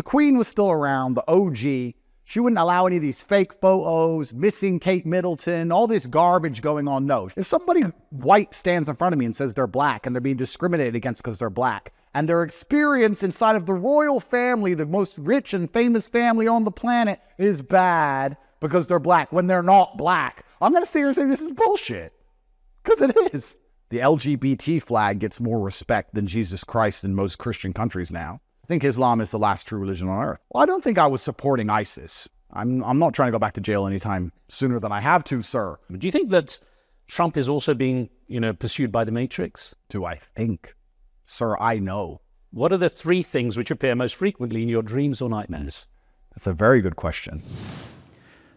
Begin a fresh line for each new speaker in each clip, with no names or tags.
the Queen was still around, the OG, she wouldn't allow any of these fake photos, missing Kate Middleton, all this garbage going on. No. If somebody white stands in front of me and says they're black and they're being discriminated against because they're black, and their experience inside of the royal family, the most rich and famous family on the planet, is bad because they're black when they're not black, I'm going to sit here and say this is bullshit. Because it is. The LGBT flag gets more respect than Jesus Christ in most Christian countries now. I think Islam is the last true religion on earth. Well, I don't think I was supporting ISIS. I'm not trying to go back to jail anytime sooner than I have to, sir.
Do you think that Trump is also being, pursued by the Matrix?
Do I think? Sir, I know.
What are the 3 things which appear most frequently in your dreams or nightmares?
That's a very good question.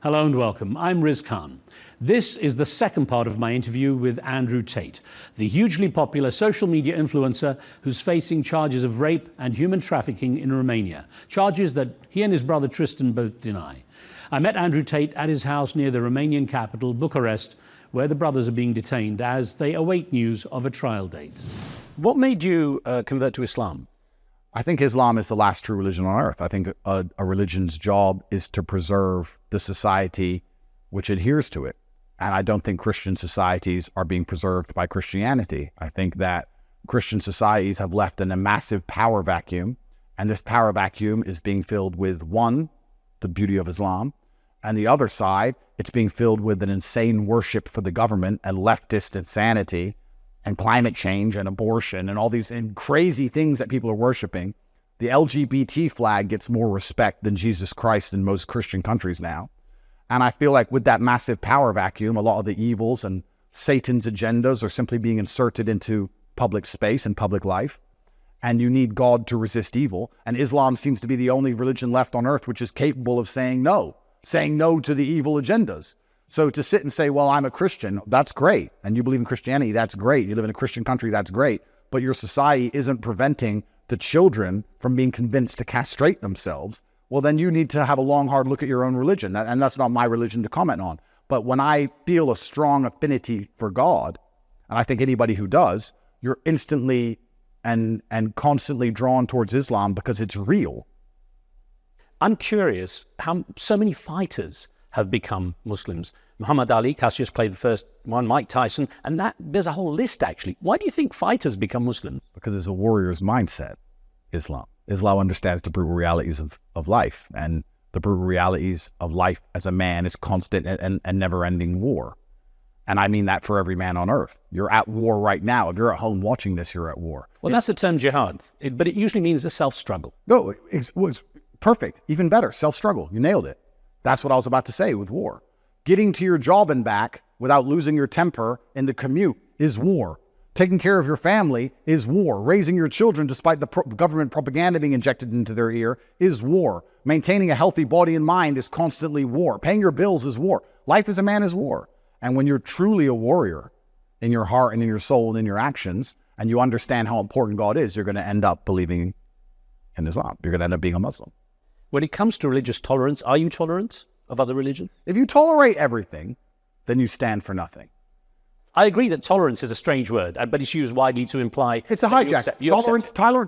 Hello and welcome. I'm Riz Khan. This is the second part of my interview with Andrew Tate, the hugely popular social media influencer who's facing charges of rape and human trafficking in Romania, charges that he and his brother Tristan both deny. I met Andrew Tate at his house near the Romanian capital, Bucharest, where the brothers are being detained as they await news of a trial date. What made you convert to Islam?
I think Islam is the last true religion on earth. I think a religion's job is to preserve the society which adheres to it. And I don't think Christian societies are being preserved by Christianity. I think that Christian societies have left in a massive power vacuum. And this power vacuum is being filled with, one, the beauty of Islam. And the other side, it's being filled with an insane worship for the government and leftist insanity and climate change and abortion and all these crazy things that people are worshiping. The LGBT flag gets more respect than Jesus Christ in most Christian countries now. And I feel like with that massive power vacuum, a lot of the evils and Satan's agendas are simply being inserted into public space and public life. And you need God to resist evil. And Islam seems to be the only religion left on earth which is capable of saying no to the evil agendas. So to sit and say, well, I'm a Christian, that's great. And you believe in Christianity, that's great. You live in a Christian country, that's great. But your society isn't preventing the children from being convinced to castrate themselves. Well, then you need to have a long, hard look at your own religion. And that's not my religion to comment on. But when I feel a strong affinity for God, and I think anybody who does, you're instantly and constantly drawn towards Islam because it's real.
I'm curious how so many fighters have become Muslims. Muhammad Ali, Cassius Clay the first one, Mike Tyson, and there's a whole list actually. Why do you think fighters become Muslims?
Because it's a warrior's mindset, Islam. Islam understands the brutal realities of life, and the brutal realities of life as a man is constant and never-ending war. And I mean that for every man on earth. You're at war right now. If you're at home watching this, you're at war.
Well, that's the term jihad, but it usually means a self-struggle.
No, it's perfect. Even better, self-struggle. You nailed it. That's what I was about to say with war. Getting to your job and back without losing your temper in the commute is war. Taking care of your family is war. Raising your children despite the government propaganda being injected into their ear is war. Maintaining a healthy body and mind is constantly war. Paying your bills is war. Life as a man is war. And when you're truly a warrior in your heart and in your soul and in your actions, and you understand how important God is, you're going to end up believing in Islam. You're going to end up being a Muslim.
When it comes to religious tolerance, are you tolerant of other religions?
If you tolerate everything, then you stand for nothing.
I agree that tolerance is a strange word, but it's used widely to imply...
It's a hijack.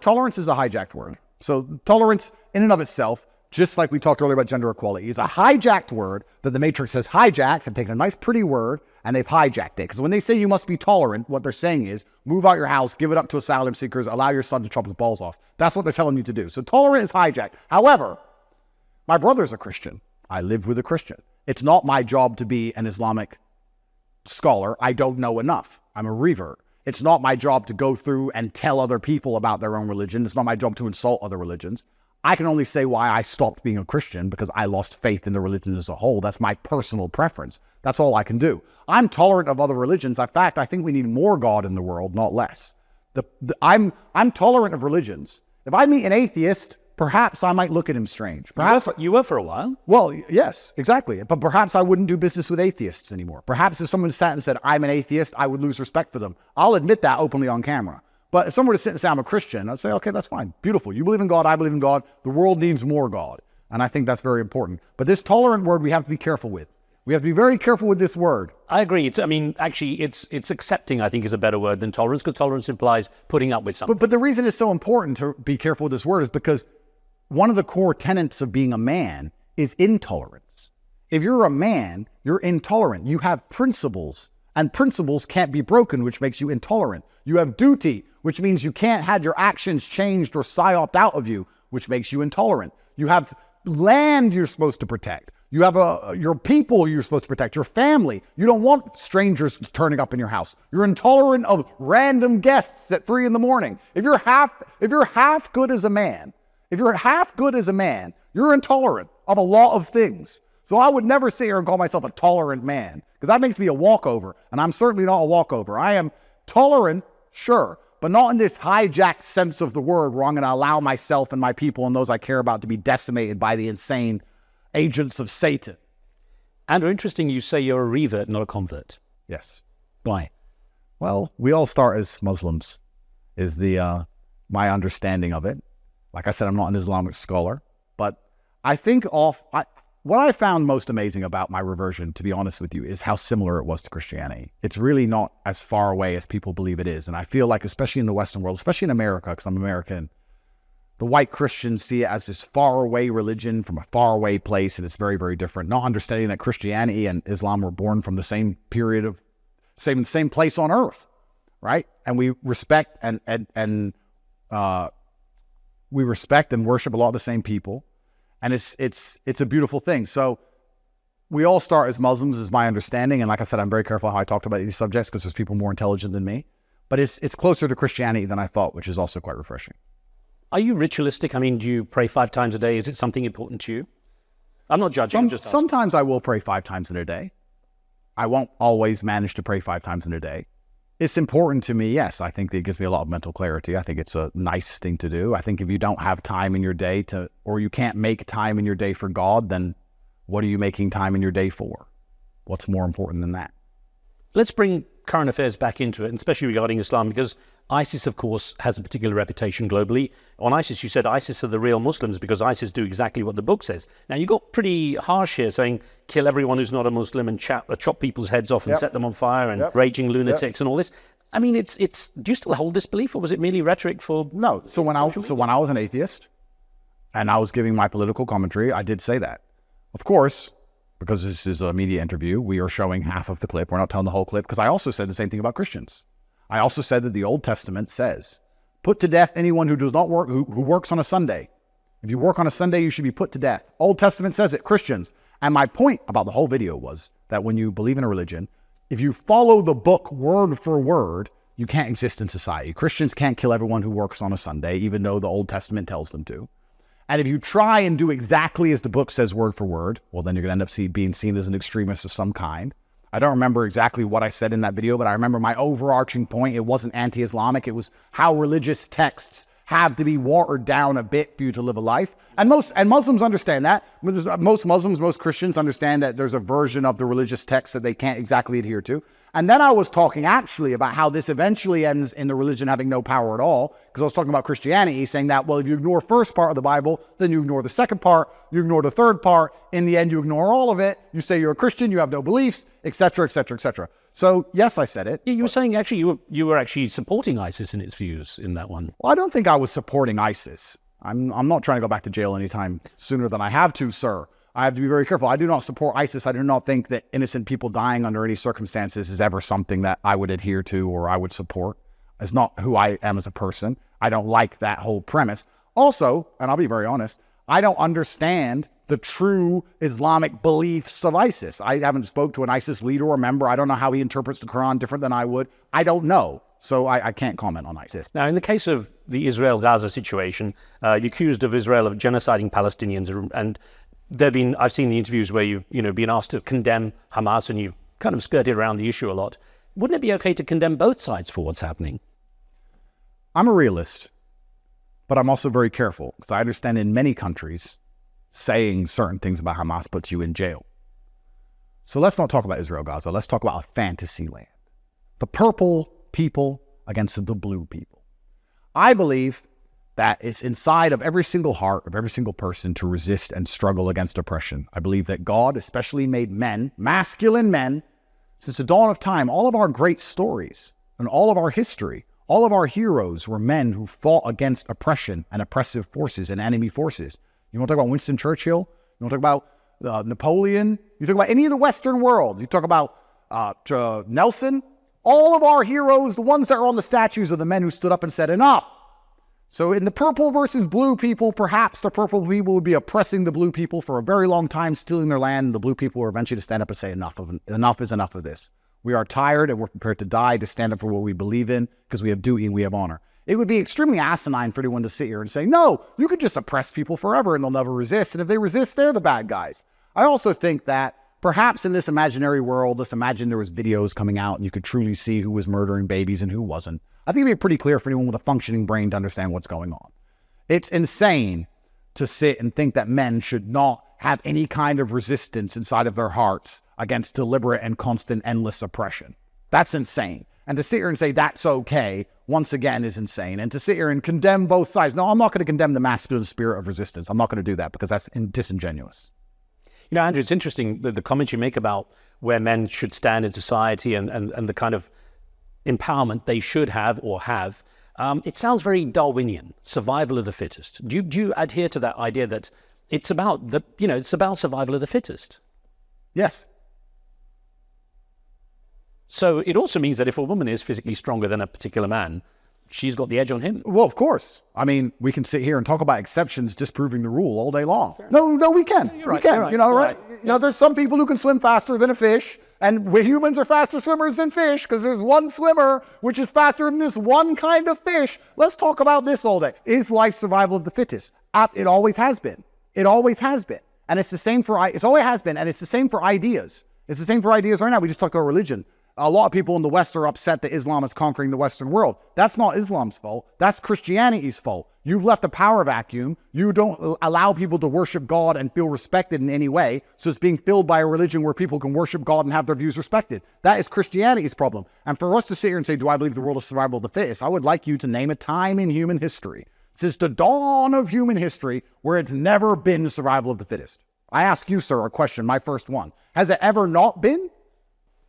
Tolerance is a hijacked word. So tolerance in and of itself, just like we talked earlier about gender equality, is a hijacked word that the Matrix has hijacked and taken a nice pretty word and they've hijacked it. Because when they say you must be tolerant, what they're saying is move out your house, give it up to asylum seekers, allow your son to chop his balls off. That's what they're telling you to do. So tolerant is hijacked. However, my brother's a Christian. I live with a Christian. It's not my job to be an Islamic scholar. I don't know enough. I'm a revert. It's not my job to go through and tell other people about their own religion. It's not my job to insult other religions. I can only say why I stopped being a Christian because I lost faith in the religion as a whole. That's my personal preference. That's all I can do. I'm tolerant of other religions. In fact, I think we need more God in the world, not less. I'm tolerant of religions. If I meet an atheist, perhaps I might look at him strange. Perhaps
you were for a while.
Well, yes, exactly. But perhaps I wouldn't do business with atheists anymore. Perhaps if someone sat and said, I'm an atheist, I would lose respect for them. I'll admit that openly on camera. But if someone were to sit and say, I'm a Christian, I'd say, okay, that's fine. Beautiful. You believe in God, I believe in God. The world needs more God. And I think that's very important. But this tolerant word we have to be careful with. We have to be very careful with this word.
I agree. It's accepting, I think, is a better word than tolerance, because tolerance implies putting up with something.
But the reason it's so important to be careful with this word is because one of the core tenets of being a man is intolerance. If you're a man, you're intolerant. You have principles, and principles can't be broken, which makes you intolerant. You have duty, which means you can't have your actions changed or psyoped out of you, which makes you intolerant. You have land you're supposed to protect. You have your people you're supposed to protect, your family. You don't want strangers turning up in your house. You're intolerant of random guests at 3 a.m. If you're half good as a man, you're intolerant of a lot of things. So I would never sit here and call myself a tolerant man, because that makes me a walkover, and I'm certainly not a walkover. I am tolerant, sure, but not in this hijacked sense of the word where I'm going to allow myself and my people and those I care about to be decimated by the insane agents of Satan.
Andrew, interesting you say you're a revert, not a convert.
Yes.
Why?
Well, we all start as Muslims, is my understanding of it. Like I said, I'm not an Islamic scholar, but I think what I found most amazing about my reversion, to be honest with you, is how similar it was to Christianity. It's really not as far away as people believe it is. And I feel like, especially in the Western world, especially in America, because I'm American, the white Christians see it as this faraway religion from a faraway place, and it's very, very different. Not understanding that Christianity and Islam were born from the same period of same place on earth, right? And we respect and worship a lot of the same people, and it's a beautiful thing. So we all start as Muslims, is my understanding, and like I said, I'm very careful how I talked about these subjects because there's people more intelligent than me. But it's closer to Christianity than I thought, which is also quite refreshing.
Are you ritualistic? I mean, do you pray 5 times a day? Is it something important to you? I'm not judging. I'm just asking.
Sometimes I will pray 5 times in a day. I won't always manage to pray 5 times in a day. It's important to me, yes. I think it gives me a lot of mental clarity. I think it's a nice thing to do. I think if you don't have time in your day or you can't make time in your day for God, then what are you making time in your day for? What's more important than that?
Let's bring current affairs back into it, and especially regarding Islam, because ISIS, of course, has a particular reputation globally. On ISIS, you said ISIS are the real Muslims because ISIS do exactly what the book says. Now, you got pretty harsh here, saying kill everyone who's not a Muslim and chop people's heads off and set them on fire and raging lunatics and all this. I mean, it's. Do you still hold this belief, or was it merely rhetoric for?
No. So when I was an atheist, and I was giving my political commentary, I did say that. Of course, because this is a media interview, we are showing half of the clip. We're not telling the whole clip, because I also said the same thing about Christians. I also said that the Old Testament says, put to death anyone who does not work, who works on a Sunday. If you work on a Sunday, you should be put to death. Old Testament says it, Christians. And my point about the whole video was that when you believe in a religion, if you follow the book word for word, you can't exist in society. Christians can't kill everyone who works on a Sunday, even though the Old Testament tells them to. And if you try and do exactly as the book says word for word, well, then you're going to end up being seen as an extremist of some kind. I don't remember exactly what I said in that video, but I remember my overarching point. It wasn't anti-Islamic. It was how religious texts have to be watered down a bit for you to live a life. And Muslims understand that. Most Muslims, most Christians understand that there's a version of the religious text that they can't exactly adhere to. And then I was talking actually about how this eventually ends in the religion having no power at all, because I was talking about Christianity, saying that, well, if you ignore first part of the Bible, then you ignore the second part, you ignore the third part, in the end you ignore all of it, you say you're a Christian, you have no beliefs, etc., etc., etc. So yes, I said it.
Yeah, you were saying actually you were actually supporting ISIS in its views in that one.
Well, I don't think I was supporting ISIS. I'm not trying to go back to jail anytime sooner than I have to, sir. I have to be very careful. I do not support ISIS. I do not think that innocent people dying under any circumstances is ever something that I would adhere to or I would support. It's not who I am as a person. I don't like that whole premise. Also, and I'll be very honest, I don't understand the true Islamic beliefs of ISIS. I haven't spoke to an ISIS leader or member. I don't know how he interprets the Quran different than I would. I don't know. So I can't comment on ISIS.
Now, in the case of the Israel-Gaza situation, you're accused of Israel of genociding Palestinians, and I've seen the interviews where you've been asked to condemn Hamas, and you've kind of skirted around the issue a lot. Wouldn't it be okay to condemn both sides for what's happening?
I'm a realist, but I'm also very careful, because I understand in many countries, saying certain things about Hamas puts you in jail. So let's not talk about Israel-Gaza. Let's talk about a fantasy land. The purple people against the blue people. I believe that it's inside of every single heart of every single person to resist and struggle against oppression. I believe that God especially made men, masculine men, since the dawn of time. All of our great stories and all of our history All of our heroes were men who fought against oppression and oppressive forces and enemy forces. You want to talk about Winston Churchill? You want to talk about Napoleon? You talk about any of the Western world? You talk about Nelson? All of our heroes, the ones that are on the statues, are the men who stood up and said, enough. So in the purple versus blue people, perhaps the purple people would be oppressing the blue people for a very long time, stealing their land, and the blue people were eventually to stand up and say, enough is enough of this. We are tired and we're prepared to die to stand up for what we believe in because we have duty and we have honor. It would be extremely asinine for anyone to sit here and say, no, you could just oppress people forever and they'll never resist. And if they resist, they're the bad guys. I also think that perhaps in this imaginary world, let's imagine there was videos coming out and you could truly see who was murdering babies and who wasn't. I think it'd be pretty clear for anyone with a functioning brain to understand what's going on. It's insane to sit and think that men should not have any kind of resistance inside of their hearts against deliberate and constant endless oppression. That's insane. And to sit here and say that's okay, once again, is insane. And to sit here and condemn both sides. No, I'm not going to condemn the masculine spirit of resistance. I'm not going to do that because that's disingenuous.
You know, Andrew, it's interesting the comments you make about where men should stand in society and the kind of empowerment they should have or have. It sounds very Darwinian, survival of the fittest. Do you adhere to that idea that it's about it's about survival of the fittest?
Yes.
So it also means that if a woman is physically stronger than a particular man, she's got the edge on him.
Well, of course. I mean, we can sit here and talk about exceptions disproving the rule all day long. No, we can.
Yeah,
we can.
Right.
You know, right? You know, there's some people who can swim faster than a fish, and we humans are faster swimmers than fish because there's one swimmer which is faster than this one kind of fish. Let's talk about this all day. Is life survival of the fittest? It always has been. It always has been. And it's the same for, it's always has been, and it's the same for ideas. It's the same for ideas right now. We just talked about religion. A lot of people in the West are upset that Islam is conquering the Western world. That's not Islam's fault. That's Christianity's fault. You've left a power vacuum. You don't allow people to worship God and feel respected in any way. So it's being filled by a religion where people can worship God and have their views respected. That is Christianity's problem. And for us to sit here and say, do I believe the world is survival of the fittest? I would like you to name a time in human history, since the dawn of human history, where it's never been survival of the fittest. I ask you, sir, a question, my first one. Has it ever not been?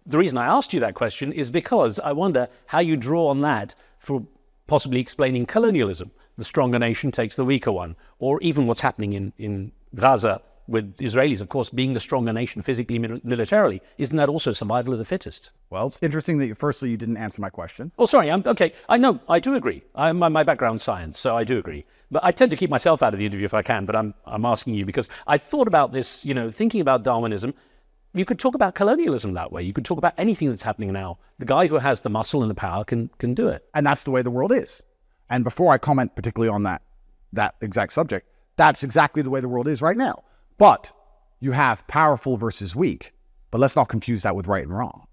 The reason I asked you that question is because I wonder how you draw on that for possibly explaining colonialism. The stronger nation takes the weaker one. Or even what's happening in Gaza with Israelis, of course, being the stronger nation physically, militarily. Isn't that also survival of the fittest?
Well, it's interesting that firstly you didn't answer my question.
Oh, sorry. Okay. I know. I do agree. My background's science, so I do agree. But I tend to keep myself out of the interview if I can. But I'm asking you because I thought about this, thinking about Darwinism. You could talk about colonialism that way. You could talk about anything that's happening now. The guy who has the muscle and the power can do it.
And that's the way the world is. And before I comment particularly on that exact subject, that's exactly the way the world is right now. But you have powerful versus weak. But let's not confuse that with right and wrong.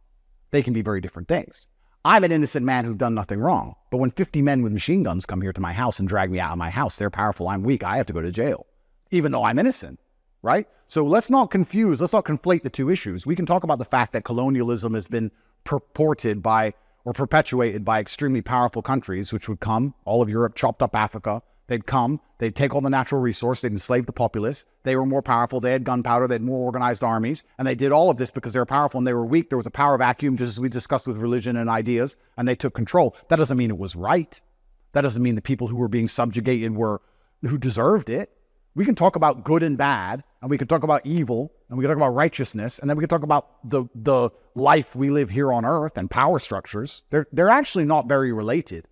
They can be very different things. I'm an innocent man who've done nothing wrong. But when 50 men with machine guns come here to my house and drag me out of my house, they're powerful, I'm weak, I have to go to jail, even though I'm innocent. Right? So let's not conflate the two issues. We can talk about the fact that colonialism has been perpetuated by extremely powerful countries, which would come, all of Europe chopped up Africa. They'd come, they'd take all the natural resource, they'd enslave the populace. They were more powerful, they had gunpowder, they had more organized armies, and they did all of this because they were powerful and they were weak. There was a power vacuum, just as we discussed with religion and ideas, and they took control. That doesn't mean it was right. That doesn't mean the people who were being subjugated who deserved it. We can talk about good and bad, and we can talk about evil, and we can talk about righteousness, and then we can talk about the life we live here on earth and power structures. They're actually not very related.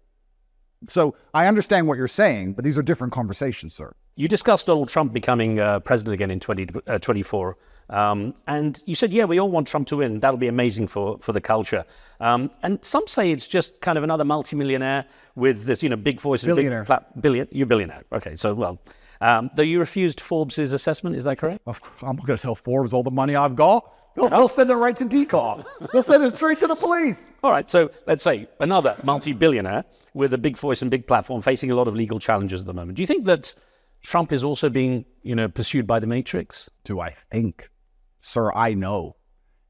So I understand what you're saying, but these are different conversations, sir.
You discussed Donald Trump becoming president again in 2024, and you said, yeah, we all want Trump to win. That'll be amazing for the culture. And some say it's just kind of another multimillionaire with this, big voice.
Billionaire.
You're billionaire. Okay, so well... though you refused Forbes' assessment, is that correct?
I'm not going to tell Forbes all the money I've got. They'll send it right to DCOM. They'll send it straight to the police.
All right, so let's say another multi-billionaire with a big voice and big platform facing a lot of legal challenges at the moment. Do you think that Trump is also being, pursued by the Matrix?
Do I think? Sir, I know.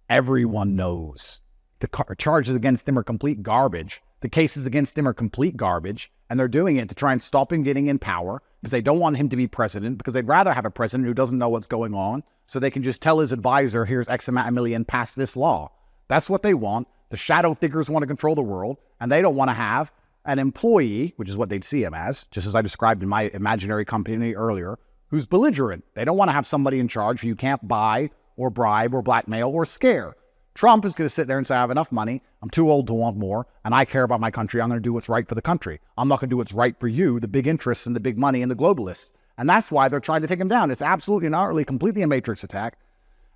Everyone knows. The charges against him are complete garbage. The cases against him are complete garbage. And they're doing it to try and stop him getting in power because they don't want him to be president, because they'd rather have a president who doesn't know what's going on, so they can just tell his advisor, here's X amount of million, pass this law. That's what they want. The shadow figures want to control the world, and they don't want to have an employee, which is what they'd see him as, just as I described in my imaginary company earlier, who's belligerent. They don't want to have somebody in charge who you can't buy or bribe or blackmail or scare. Trump is going to sit there and say, I have enough money, I'm too old to want more, and I care about my country, I'm going to do what's right for the country. I'm not going to do what's right for you, the big interests and the big money and the globalists. And that's why they're trying to take him down. It's absolutely and utterly, completely a matrix attack.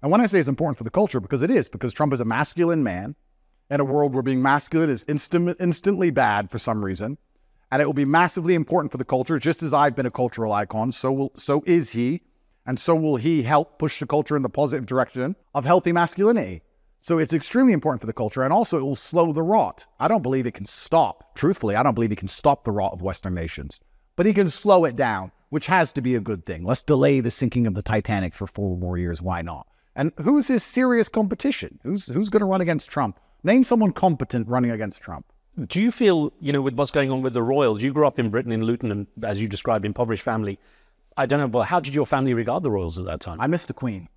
And when I say it's important for the culture, because it is, because Trump is a masculine man in a world where being masculine is instantly bad for some reason. And it will be massively important for the culture, just as I've been a cultural icon, so is he. And so will he help push the culture in the positive direction of healthy masculinity. So it's extremely important for the culture, and also it will slow the rot. I don't believe it can stop. Truthfully, I don't believe he can stop the rot of Western nations. But he can slow it down, which has to be a good thing. Let's delay the sinking of the Titanic for 4 more years. Why not? And who's his serious competition? Who's going to run against Trump? Name someone competent running against Trump.
Do you feel, with what's going on with the royals, you grew up in Britain, in Luton, and as you described, impoverished family. I don't know, but how did your family regard the royals at that time?
I miss the Queen.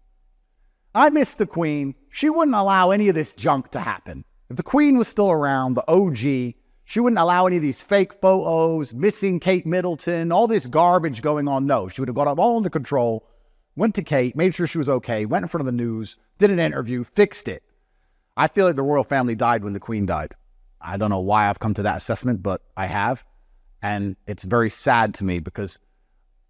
I miss the Queen. She wouldn't allow any of this junk to happen. If the Queen was still around, the OG, she wouldn't allow any of these fake photos, missing Kate Middleton, all this garbage going on. No, she would have got it all under control, went to Kate, made sure she was okay, went in front of the news, did an interview, fixed it. I feel like the royal family died when the Queen died. I don't know why I've come to that assessment, but I have. And it's very sad to me because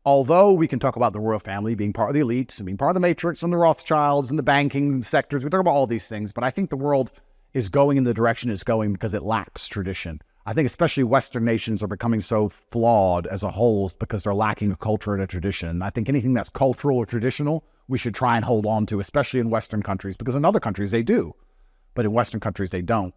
although we can talk about the royal family being part of the elites and being part of the matrix and the Rothschilds and the banking sectors, we talk about all these things, but I think the world is going in the direction it's going because it lacks tradition. I think especially Western nations are becoming so flawed as a whole because they're lacking a culture and a tradition. I think anything that's cultural or traditional, we should try and hold on to, especially in Western countries, because in other countries they do, but in Western countries they don't.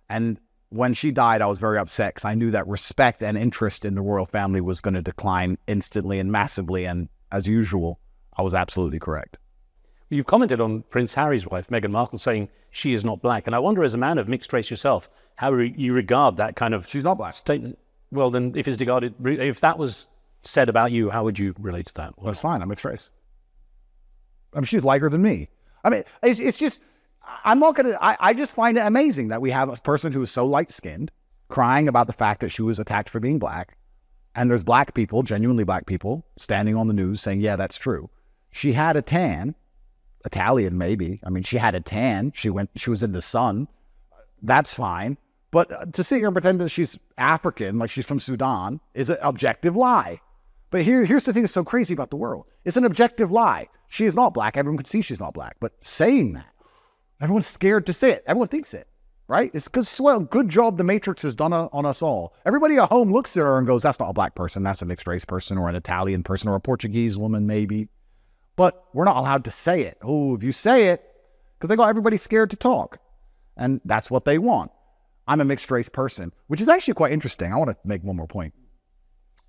And when she died, I was very upset because I knew that respect and interest in the royal family was going to decline instantly and massively. And as usual, I was absolutely correct.
You've commented on Prince Harry's wife, Meghan Markle, saying she is not black. And I wonder, as a man of mixed race yourself, how you regard that kind of
She's not black
statement. Well, then, if that was said about you, how would you relate to that?
Well, it's fine. I'm mixed race. I mean, she's lighter than me. I mean, it's just, I'm not going to, I just find it amazing that we have a person who is so light-skinned crying about the fact that she was attacked for being black. And there's black people, genuinely black people, standing on the news saying, yeah, that's true. She had a tan, Italian maybe. I mean, she had a tan. She was in the sun. That's fine. But to sit here and pretend that she's African, like she's from Sudan, is an objective lie. But here's the thing that's so crazy about the world. It's an objective lie. She is not black. Everyone can see she's not black. But saying that, everyone's scared to say it. Everyone thinks it, right? It's because, well, good job the Matrix has done on us all. Everybody at home looks at her and goes, that's not a black person. That's a mixed race person or an Italian person or a Portuguese woman maybe. But we're not allowed to say it. Oh, if you say it, because they got everybody scared to talk. And that's what they want. I'm a mixed race person, which is actually quite interesting. I want to make one more point.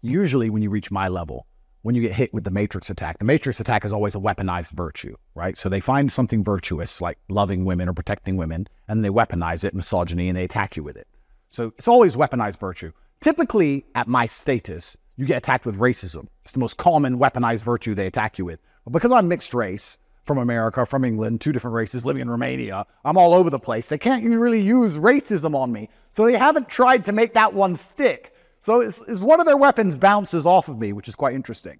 Usually when you reach my level, when you get hit with the Matrix attack is always a weaponized virtue, right? So they find something virtuous, like loving women or protecting women, and they weaponize it, misogyny, and they attack you with it. So it's always weaponized virtue. Typically, at my status, you get attacked with racism. It's the most common weaponized virtue they attack you with. But because I'm mixed race, from America, from England, 2 different races, living in Romania, I'm all over the place. They can't really use racism on me. So they haven't tried to make that one stick. So it's one of their weapons bounces off of me, which is quite interesting.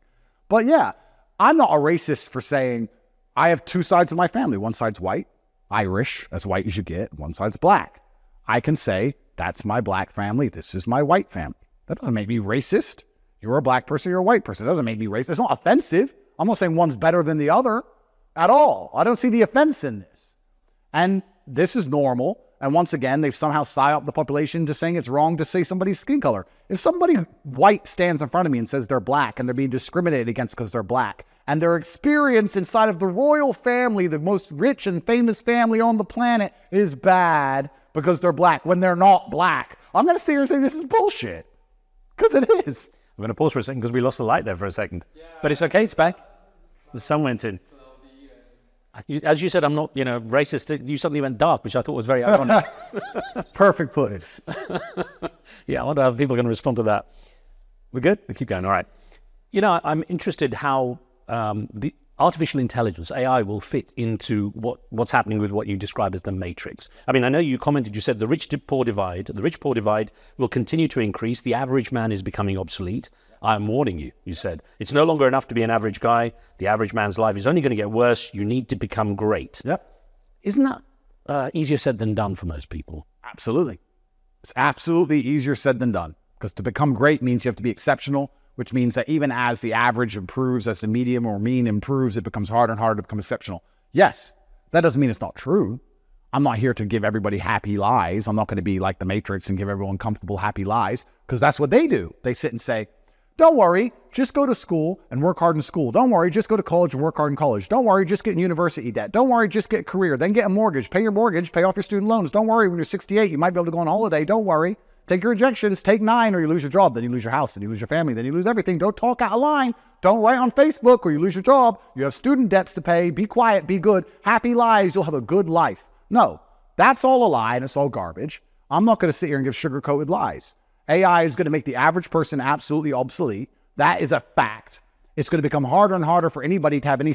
But yeah, I'm not a racist for saying I have 2 sides of my family. One side's white, Irish, as white as you get. One side's black. I can say, that's my black family. This is my white family. That doesn't make me racist. You're a black person, you're a white person. It doesn't make me racist. It's not offensive. I'm not saying one's better than the other at all. I don't see the offense in this. And this is normal. And once again, they've somehow psyoped the population to saying it's wrong to say somebody's skin color. If somebody white stands in front of me and says they're black and they're being discriminated against because they're black, and their experience inside of the royal family, the most rich and famous family on the planet, is bad because they're black when they're not black, I'm going to sit here and say this is bullshit. Because it is.
I'm going to pause for a second because we lost the light there for a second. Yeah, but it's okay, it's back. The sun went in. As you said, I'm not, racist. You suddenly went dark, which I thought was very ironic.
Perfect footage.
Yeah, I wonder how people are going to respond to that. We're good? We keep going. All right. I'm interested how artificial intelligence, AI, will fit into what's happening with what you describe as the matrix? I mean, I know you commented, you said the rich-poor divide will continue to increase. The average man is becoming obsolete. I'm warning you, you said. It's no longer enough to be an average guy. The average man's life is only going to get worse. You need to become great.
Yep.
Isn't that easier said than done for most people?
Absolutely. It's absolutely easier said than done, because to become great means you have to be exceptional, which means that even as the average improves, as the medium or mean improves, it becomes harder and harder to become exceptional. Yes, that doesn't mean it's not true. I'm not here to give everybody happy lies. I'm not going to be like the Matrix and give everyone comfortable, happy lies, because that's what they do. They sit and say, don't worry, just go to school and work hard in school. Don't worry, just go to college and work hard in college. Don't worry, just get in university debt. Don't worry, just get a career. Then get a mortgage. Pay your mortgage, pay off your student loans. Don't worry, when you're 68, you might be able to go on holiday. Don't worry. Take your injections, take 9, or you lose your job. Then you lose your house, then you lose your family, then you lose everything. Don't talk out of line. Don't write on Facebook or you lose your job. You have student debts to pay. Be quiet, be good. Happy lies, you'll have a good life. No, that's all a lie and it's all garbage. I'm not going to sit here and give sugar-coated lies. AI is going to make the average person absolutely obsolete. That is a fact. It's going to become harder and harder for anybody to have any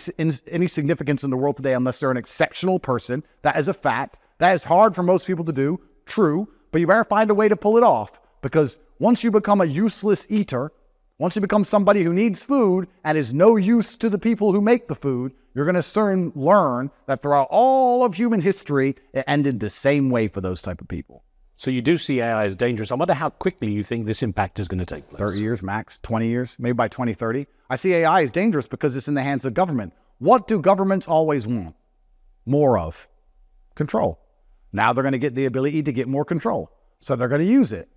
significance in the world today unless they're an exceptional person. That is a fact. That is hard for most people to do. True. But you better find a way to pull it off, because once you become a useless eater, once you become somebody who needs food and is no use to the people who make the food, you're going to soon learn that throughout all of human history, it ended the same way for those type of people.
So you do see AI as dangerous. I wonder how quickly you think this impact is going to take place.
30 years max, 20 years, maybe by 2030. I see AI as dangerous because it's in the hands of government. What do governments always want? More of control. Now they're going to get the ability to get more control. So they're going to use it.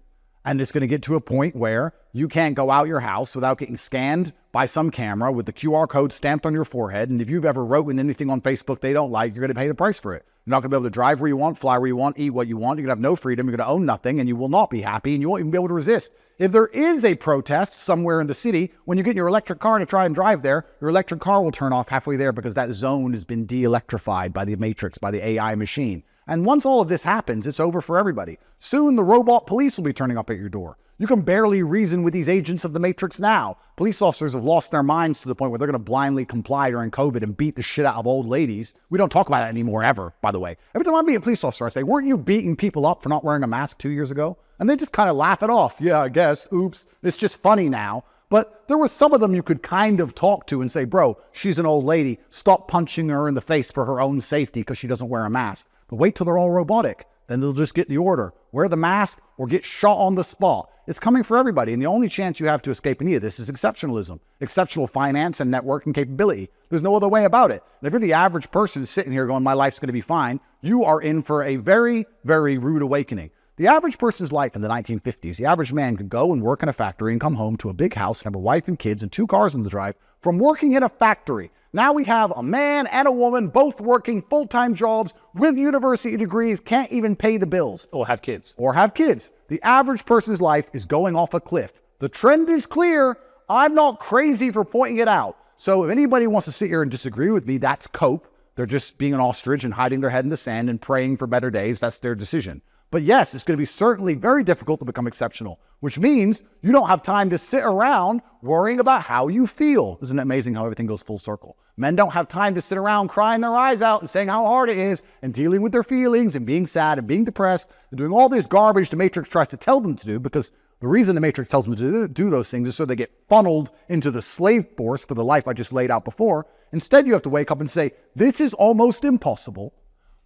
And it's going to get to a point where you can't go out your house without getting scanned by some camera with the QR code stamped on your forehead. And if you've ever written anything on Facebook they don't like, you're going to pay the price for it. You're not going to be able to drive where you want, fly where you want, eat what you want. You're going to have no freedom. You're going to own nothing, and you will not be happy, and you won't even be able to resist. If there is a protest somewhere in the city, when you get in your electric car to try and drive there, your electric car will turn off halfway there because that zone has been de-electrified by the Matrix, by the AI machine. And once all of this happens, it's over for everybody. Soon the robot police will be turning up at your door. You can barely reason with these agents of the Matrix now. Police officers have lost their minds to the point where they're going to blindly comply during COVID and beat the shit out of old ladies. We don't talk about it anymore, ever, by the way. Every time I meet a police officer, I say, weren't you beating people up for not wearing a mask 2 years ago? And they just kind of laugh it off. Yeah, I guess. Oops. It's just funny now. But there were some of them you could kind of talk to and say, bro, she's an old lady. Stop punching her in the face for her own safety because she doesn't wear a mask. But wait till they're all robotic. Then they'll just get the order. Wear the mask or get shot on the spot. It's coming for everybody. And the only chance you have to escape any of this is exceptionalism. Exceptional finance and networking capability. There's no other way about it. And if you're the average person sitting here going, my life's going to be fine, you are in for a very, very rude awakening. The average person's life in the 1950s, the average man could go and work in a factory and come home to a big house and have a wife and kids and 2 cars on the drive from working in a factory. Now we have a man and a woman both working full-time jobs with university degrees, can't even pay the bills.
Or have kids.
Or have kids. The average person's life is going off a cliff. The trend is clear. I'm not crazy for pointing it out. So if anybody wants to sit here and disagree with me, that's cope. They're just being an ostrich and hiding their head in the sand and praying for better days. That's their decision. But yes, it's going to be certainly very difficult to become exceptional, which means you don't have time to sit around worrying about how you feel. Isn't it amazing how everything goes full circle? Men don't have time to sit around crying their eyes out and saying how hard it is and dealing with their feelings and being sad and being depressed and doing all this garbage the Matrix tries to tell them to do, because the reason the Matrix tells them to do those things is so they get funneled into the slave force for the life I just laid out before. Instead, you have to wake up and say, this is almost impossible,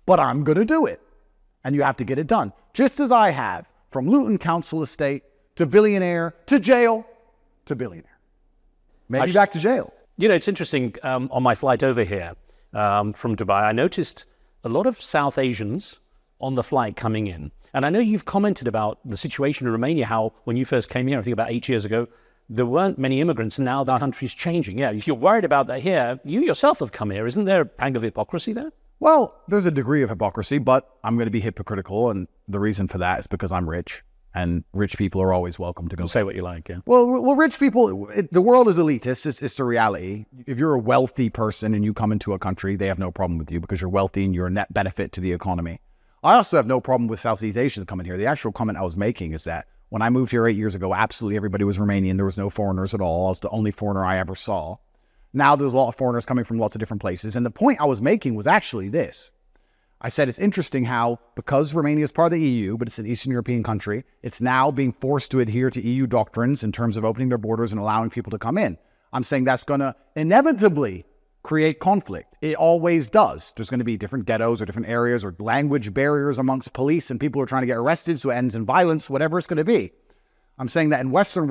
but I'm going to do it. And you have to get it done, just as I have, from Luton Council estate to billionaire to jail to billionaire. Maybe back to jail.
You know, it's interesting, on my flight over here from Dubai, I noticed a lot of South Asians on the flight coming in. And I know you've commented about the situation in Romania, how when you first came here, I think about 8 years ago, there weren't many immigrants, and now the country's changing. Yeah, if you're worried about that here, you yourself have come here. Isn't there a pang of hypocrisy there?
Well, there's a degree of hypocrisy, but I'm going to be hypocritical, and the reason for that is because I'm rich, and rich people are always welcome to go.
Say what you like, yeah.
Well, rich people, the world is elitist. It's the reality. If you're a wealthy person and you come into a country, they have no problem with you because you're wealthy and you're a net benefit to the economy. I also have no problem with Southeast Asians coming here. The actual comment I was making is that when I moved here 8 years ago, absolutely everybody was Romanian. There was no foreigners at all. I was the only foreigner I ever saw. Now there's a lot of foreigners coming from lots of different places. And the point I was making was actually this. I said it's interesting how, because Romania is part of the EU, but it's an Eastern European country, it's now being forced to adhere to EU doctrines in terms of opening their borders and allowing people to come in. I'm saying that's going to inevitably create conflict. It always does. There's going to be different ghettos or different areas or language barriers amongst police and people who are trying to get arrested, so it ends in violence, whatever it's going to be. I'm saying that in Western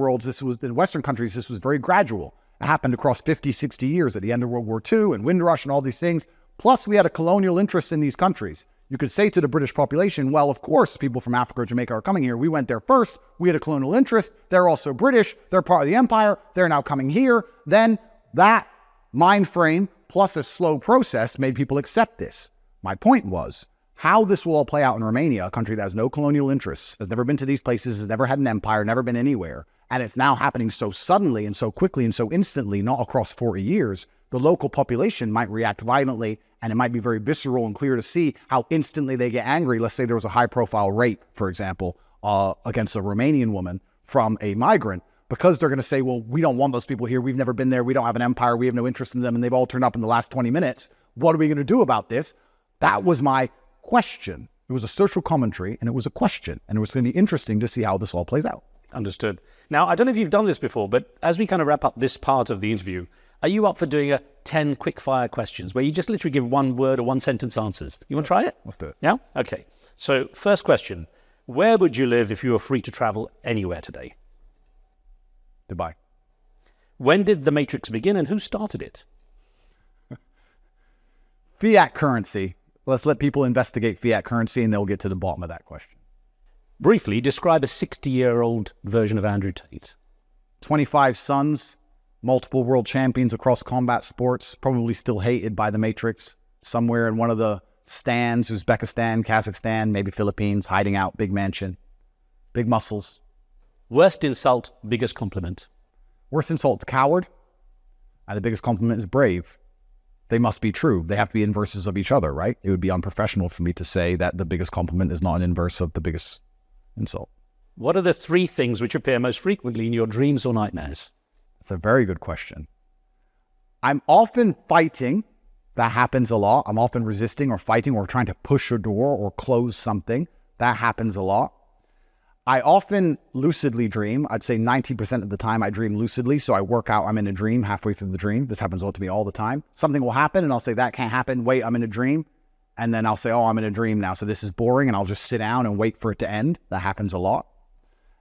countries, this was very gradual. It happened across 50, 60 years at the end of World War II and Windrush and all these things. Plus, we had a colonial interest in these countries. You could say to the British population, well, of course, people from Africa or Jamaica are coming here. We went there first. We had a colonial interest. They're also British. They're part of the empire. They're now coming here. Then that mind frame plus a slow process made people accept this. My point was how this will all play out in Romania, a country that has no colonial interests, has never been to these places, has never had an empire, never been anywhere. And it's now happening so suddenly and so quickly and so instantly, not across 40 years. The local population might react violently, and it might be very visceral and clear to see how instantly they get angry. Let's say there was a high-profile rape, for example, against a Romanian woman from a migrant, because they're going to say, well, we don't want those people here. We've never been there. We don't have an empire. We have no interest in them, and they've all turned up in the last 20 minutes. What are we going to do about this? That was my question. It was a social commentary, and it was a question, and it was going to be interesting to see how this all plays out.
Understood. Now, I don't know if you've done this before, but as we kind of wrap up this part of the interview, are you up for doing a 10 quick-fire questions where you just literally give one word or one sentence answers? You want to try it?
Let's do it.
Yeah? Okay. So, first question. Where would you live if you were free to travel anywhere today?
Dubai.
When did the Matrix begin and who started it?
Fiat currency. Let's let people investigate fiat currency and they'll get to the bottom of that question.
Briefly, describe a 60-year-old version of Andrew Tate.
25 sons, multiple world champions across combat sports, probably still hated by the Matrix, somewhere in one of the stands, Uzbekistan, Kazakhstan, maybe Philippines, hiding out, big mansion, big muscles.
Worst insult, biggest compliment.
Worst insult's coward, and the biggest compliment is brave. They must be true. They have to be inverses of each other, right? It would be unprofessional for me to say that the biggest compliment is not an inverse of the biggest insult.
What are the 3 things which appear most frequently in your dreams or nightmares?
That's a very good question. I'm often fighting. That happens a lot. I'm often resisting or fighting or trying to push a door or close something. That happens a lot. I often lucidly dream. I'd say 90% of the time I dream lucidly. So I work out, I'm in a dream halfway through the dream. This happens to me all the time. Something will happen and I'll say, that can't happen. Wait, I'm in a dream. And then I'll say, oh, I'm in a dream now. So this is boring. And I'll just sit down and wait for it to end. That happens a lot.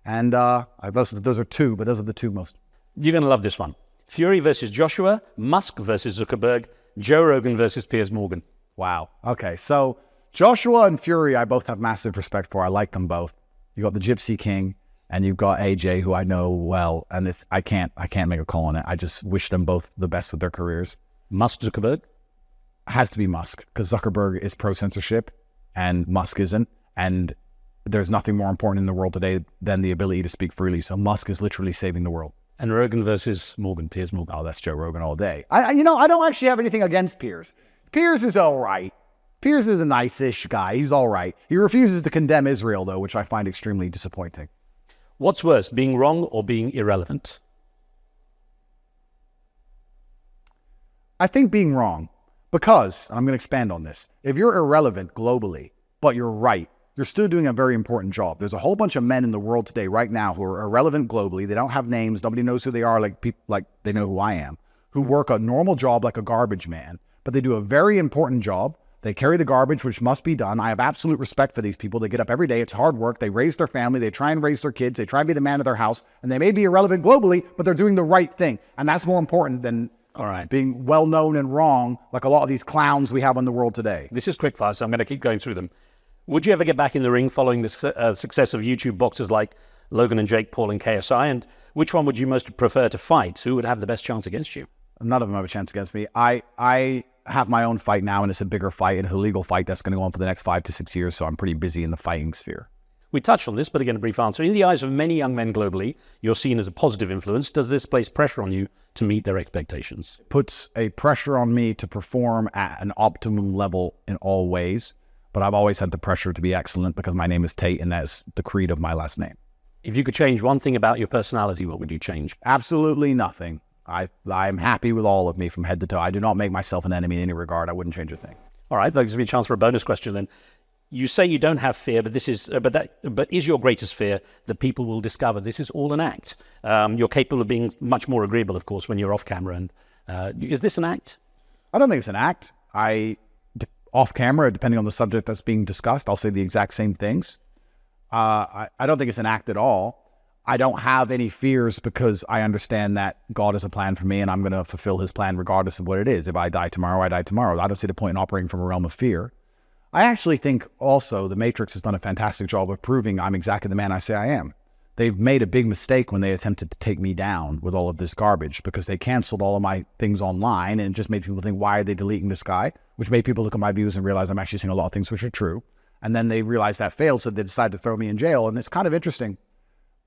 And those are 2, but those are the 2 most.
You're going to love this one. Fury versus Joshua, Musk versus Zuckerberg, Joe Rogan versus Piers Morgan.
Wow. Okay. So Joshua and Fury, I both have massive respect for. I like them both. You got the Gypsy King and you've got AJ, who I know well. And I can't make a call on it. I just wish them both the best with their careers.
Musk, Zuckerberg?
Has to be Musk, because Zuckerberg is pro-censorship and Musk isn't. And there's nothing more important in the world today than the ability to speak freely. So Musk is literally saving the world.
And Rogan versus Morgan, Piers Morgan.
Oh, that's Joe Rogan all day. I don't actually have anything against Piers. Piers is all right. Piers is a nice-ish guy. He's all right. He refuses to condemn Israel, though, which I find extremely disappointing.
What's worse, being wrong or being irrelevant?
I think being wrong. Because, and I'm going to expand on this, if you're irrelevant globally, but you're right, you're still doing a very important job. There's a whole bunch of men in the world today right now who are irrelevant globally. They don't have names. Nobody knows who they are like they know who I am, who work a normal job like a garbage man, but they do a very important job. They carry the garbage, which must be done. I have absolute respect for these people. They get up every day. It's hard work. They raise their family. They try and raise their kids. They try and be the man of their house. And they may be irrelevant globally, but they're doing the right thing. And that's more important than being well-known and wrong like a lot of these clowns we have in the world today.
This is quickfire, so I'm going to keep going through them. Would you ever get back in the ring following the success of YouTube boxers like Logan and Jake Paul and KSI? And which one would you most prefer to fight? Who would have the best chance against you?
None of them have a chance against me. I have my own fight now, and it's a bigger fight. It's a legal fight that's going to go on for the next 5 to 6 years, so I'm pretty busy in the fighting sphere.
We touched on this, but again, a brief answer. In the eyes of many young men globally, you're seen as a positive influence. Does this place pressure on you to meet their expectations?
Puts a pressure on me to perform at an optimum level in all ways, but I've always had the pressure to be excellent because my name is Tate, and that's the creed of my last name.
If you could change one thing about your personality, what would you change?
Absolutely nothing. I'm happy with all of me from head to toe. I do not make myself an enemy in any regard. I wouldn't change a thing.
All right, that gives me a chance for a bonus question then. You say you don't have fear, but is your greatest fear that people will discover this is all an act? You're capable of being much more agreeable, of course, when you're off camera. And is this an act?
I don't think it's an act. Off camera, depending on the subject that's being discussed, I'll say the exact same things. I don't think it's an act at all. I don't have any fears because I understand that God has a plan for me and I'm going to fulfill his plan regardless of what it is. If I die tomorrow, I die tomorrow. I don't see the point in operating from a realm of fear. I actually think also the Matrix has done a fantastic job of proving I'm exactly the man I say I am. They've made a big mistake when they attempted to take me down with all of this garbage because they canceled all of my things online and it just made people think, why are they deleting this guy? Which made people look at my views and realize I'm actually saying a lot of things which are true. And then they realized that failed, so they decided to throw me in jail. And it's kind of interesting.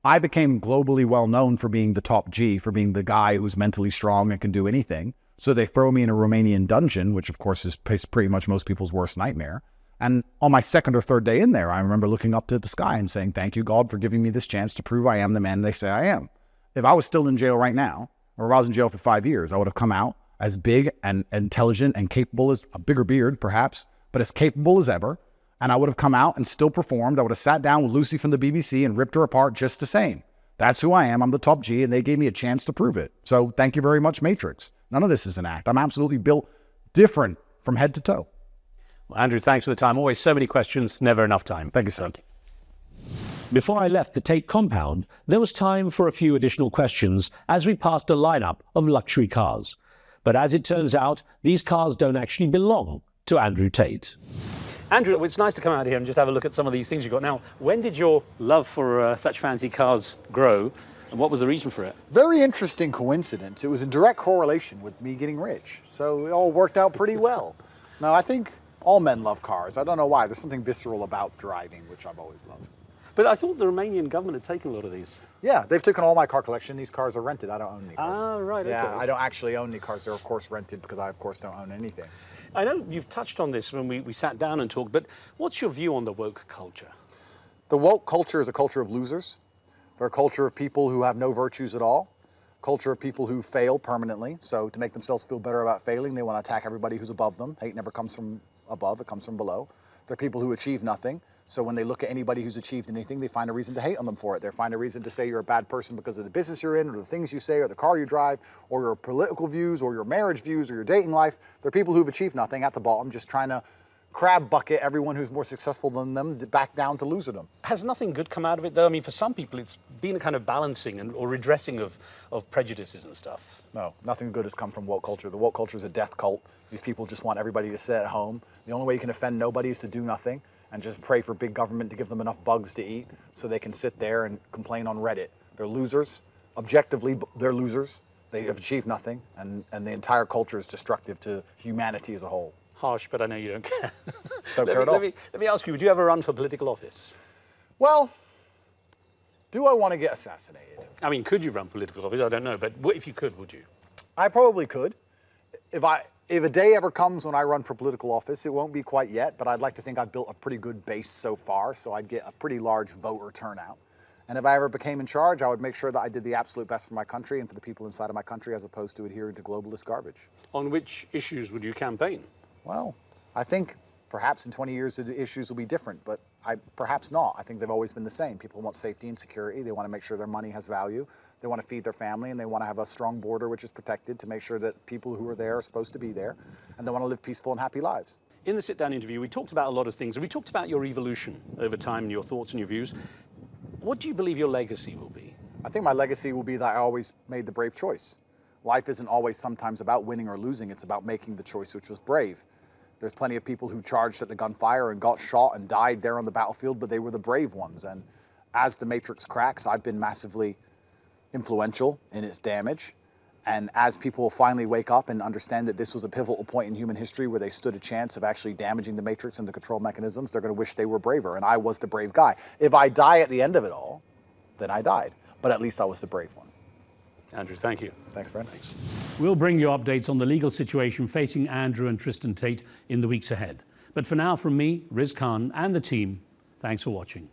I became globally well known for being the top G, for being the guy who's mentally strong and can do anything. So they throw me in a Romanian dungeon, which of course is pretty much most people's worst nightmare. And on my second or third day in there, I remember looking up to the sky and saying, thank you, God, for giving me this chance to prove I am the man they say I am. If I was still in jail right now, or if I was in jail for 5 years, I would have come out as big and intelligent and capable as a bigger beard, perhaps, but as capable as ever. And I would have come out and still performed. I would have sat down with Lucy from the BBC and ripped her apart just the same. That's who I am. I'm the top G, and they gave me a chance to prove it. So thank you very much, Matrix. None of this is an act. I'm absolutely built different from head to toe.
Well, Andrew, thanks for the time. Always so many questions, never enough time.
Thank you, sir.
Thank you. Before I left the Tate compound, there was time for a few additional questions as we passed a lineup of luxury cars. But as it turns out, these cars don't actually belong to Andrew Tate. Andrew, it's nice to come out here and just have a look at some of these things you've got. Now, when did your love for such fancy cars grow, and what was the reason for it?
Very interesting coincidence. It was in direct correlation with me getting rich. So it all worked out pretty well. Now, I think all men love cars. I don't know why. There's something visceral about driving, which I've always loved.
But I thought the Romanian government had taken a lot of these.
Yeah, they've taken all my car collection. These cars are rented. I don't own any cars.
Ah, right, okay.
Yeah, I don't actually own any cars. They're, of course, rented because I, of course, don't own anything.
I know you've touched on this when we sat down and talked, but what's your view on the woke culture?
The woke culture is a culture of losers. They're a culture of people who have no virtues at all. Culture of people who fail permanently. So to make themselves feel better about failing, they want to attack everybody who's above them. Hate never comes from above, it comes from below. They're people who achieve nothing. So when they look at anybody who's achieved anything, they find a reason to hate on them for it. They find a reason to say you're a bad person because of the business you're in, or the things you say, or the car you drive, or your political views, or your marriage views, or your dating life. They're people who've achieved nothing at the bottom, just trying to crab bucket everyone who's more successful than them back down to loserdom.
Has nothing good come out of it, though? I mean, for some people, it's been a kind of balancing or redressing of prejudices and stuff.
No, nothing good has come from woke culture. The woke culture is a death cult. These people just want everybody to sit at home. The only way you can offend nobody is to do nothing and just pray for big government to give them enough bugs to eat so they can sit there and complain on Reddit. They're losers. Objectively, they're losers. They have achieved nothing, and the entire culture is destructive to humanity as a whole.
Harsh, but I know you don't care.
Don't care at all.
Let me ask you, would you ever run for political office?
Well, do I want to get assassinated?
I mean, could you run for political office? I don't know, but if you could, would you?
I probably could. If a day ever comes when I run for political office, it won't be quite yet, but I'd like to think I've built a pretty good base so far, so I'd get a pretty large voter turnout. And if I ever became in charge, I would make sure that I did the absolute best for my country and for the people inside of my country as opposed to adhering to globalist garbage.
On which issues would you campaign?
Well, I think perhaps in 20 years the issues will be different, but perhaps not. I think they've always been the same. People want safety and security. They want to make sure their money has value. They want to feed their family, and they want to have a strong border which is protected to make sure that people who are there are supposed to be there, and they want to live peaceful and happy lives.
In the sit-down interview, we talked about a lot of things, and we talked about your evolution over time and your thoughts and your views. What do you believe your legacy will be?
I think my legacy will be that I always made the brave choice. Life isn't always sometimes about winning or losing. It's about making the choice which was brave. There's plenty of people who charged at the gunfire and got shot and died there on the battlefield, but they were the brave ones. And as the Matrix cracks, I've been massively influential in its damage. And as people finally wake up and understand that this was a pivotal point in human history where they stood a chance of actually damaging the Matrix and the control mechanisms, they're going to wish they were braver. And I was the brave guy. If I die at the end of it all, then I died. But at least I was the brave one.
Andrew, thank you.
Thanks, friend.
We'll bring you updates on the legal situation facing Andrew and Tristan Tate in the weeks ahead. But for now, from me, Riz Khan, and the team, thanks for watching.